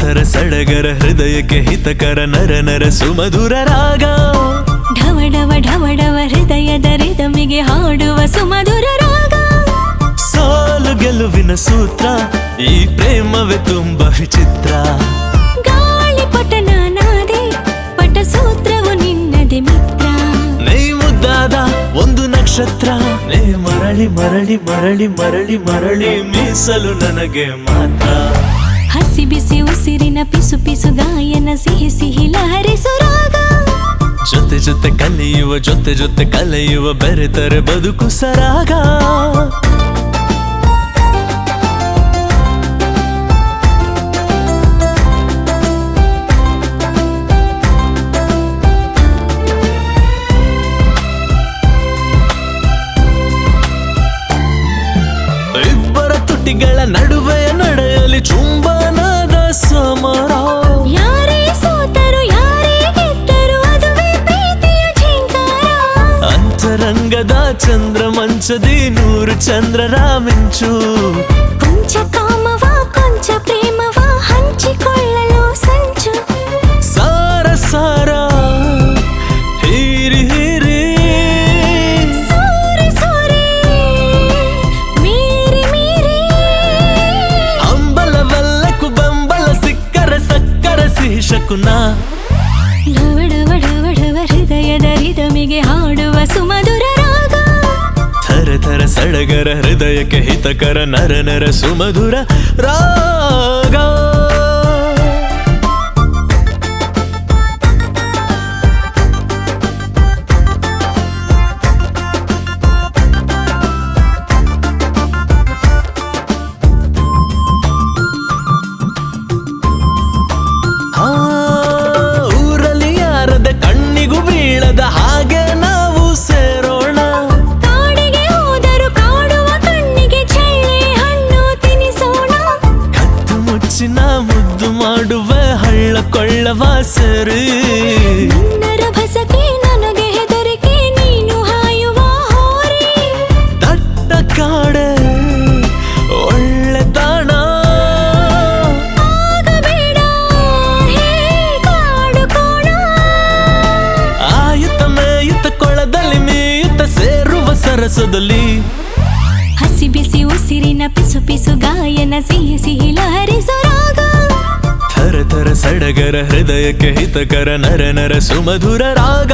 ಥರ ಸಡಗರ ಹೃದಯಕ್ಕೆ ಹಿತಕರ ನರ ನರ ಸುಮಧುರ ರಾಗ ಢವ ಢವ ಢವ ಢವ ಹೃದಯದ ರಿದಮಿಗೆ ಹಾಡುವ ಸುಮಧುರ ರಾಗ ಸೋಲು ಗೆಲುವಿನ ಸೂತ್ರ ಈ ಪ್ರೇಮವೇ ತುಂಬ ವಿಚಿತ್ರ ಗಾಳಿ ಪಟನ ನಾದೆ ಪಟ ಸೂತ್ರವು ನಿನ್ನದೆ ಮಿತ್ರ ನೈ ಮುದ್ದಾದ ಒಂದು ನಕ್ಷತ್ರ ನೇ ಮರಳಿ ಮರಳಿ ಮರಳಿ ಮರಳಿ ಮರಳಿ ಮೀಸಲು ನನಗೆ ಮಾತ್ರ ಹಸಿ ಬಿಸಿ ಉಸಿರಿನ ಪಿಸು ಪಿಸು ಗಾಯನ ಸಿಹಿ ಸಿಹಿ ಲಹರಿಸು ರಾಗ ಜೊತೆ ಜೊತೆ ಕಲಿಯುವ ಜೊತೆ ಜೊತೆ ಕಲೆಯುವ ಬೆರೆತರೆ ಬದುಕು ಸರಾಗ ಇಬ್ಬರ ತುಟಿಗಳ ನಡುವೆ ನಡೆಯಲಿ ಚುಂಬನದ ಸಮರ ಯಾರೇ ಸೋತರು ಯಾರೇ ಗೆದ್ದರು ಅದುವೇ ಪ್ರೀತಿಯ ಝೇಂಕಾರ ಅಂತರಂಗದ ಚಂದ್ರ ಮಂಚದಿ 100 ಚಂದ್ರರ ಮಿಂಚು ಕೊಂಚ ಕಾಮವ ಕೊಂಚ ಪ್ರೇಮವ ಹಂಚಿಕೊಳ್ಳಲು ಸಂಚು ಸಾರ ಸಾರ ಹೀರಿ ಹೀರಿ ಸೂರಿ ಸೂರಿ ಮೀರಿ ಮೀರಿ ಅಂಬಲವೆಲ್ಲಕ್ಕೂ ಬೆಂಬಲ ಸಿಕ್ಕರೆ ಸಕ್ಕರೆ ಸಿಹಿ ಶಕುನ ಢವ ಢವ ಢವ ಢವ ಹೃದಯದ ರಿದಮಿಗೆ ಹಾಡುವ ಸುಮಧುರ ರಾಗ ಥರ ಥರ ಸಡಗರ ಹೃದಯಕ್ಕೆ ಹಿತಕರ ನರ ನರ ಸುಮಧುರ ರಾಗ ಊರಲ್ಲಿ ಯಾರದ ಕಣ್ಣಿಗೂ ಬೀಳದ ಹಾಗೆ ನಾವು ಸೇರೋಣ ಕಾಡಿಗೆ ಹೋದರು ಕಾಡುವ ಕಣ್ಣಿಗೆ ಚೆಳ್ಳೆ ಹಣ್ಣು ತಿನಿಸೋಣ ಕತ್ತು ಮುಚ್ಚಿನ ಮುದ್ದು ಮಾಡುವ ಹಳ್ಳ ಕೊಳ್ಳವ ಸರಿ ನಿನ್ನರ ಭಸಕ್ಕೆ ನನಗೆ ಹೆದರಿಕೆ ನೀನು ಹಾಯುವ ಹೋರಿ ದಟ್ಟ ಕಾಡೆ ಒಳ್ಳೆ ತಾಣ ಆಗಬೇಡ ಹೇ ಕಾಡು ಕೋಣ ಆಯುತ ಮೇಯುತ ಕೊಳದಲ್ಲಿ ಮೇಯುತ ಸೇರುವ ಸರಸದಲ್ಲಿ ಹಸಿ ಬಿಸಿ ಉಸಿರಿನ ಪಿಸು ಪಿಸು ಗಾಯನ ಸಿಹಿ ಸಿಹಿ ಲಹರಿಸು ರಾಗ ಥರ ಥರ ಸಡಗರ ಹೃದಯಕ್ಕೆ ಹಿತಕರ ನರ ನರ ಸುಮಧುರ ರಾಗ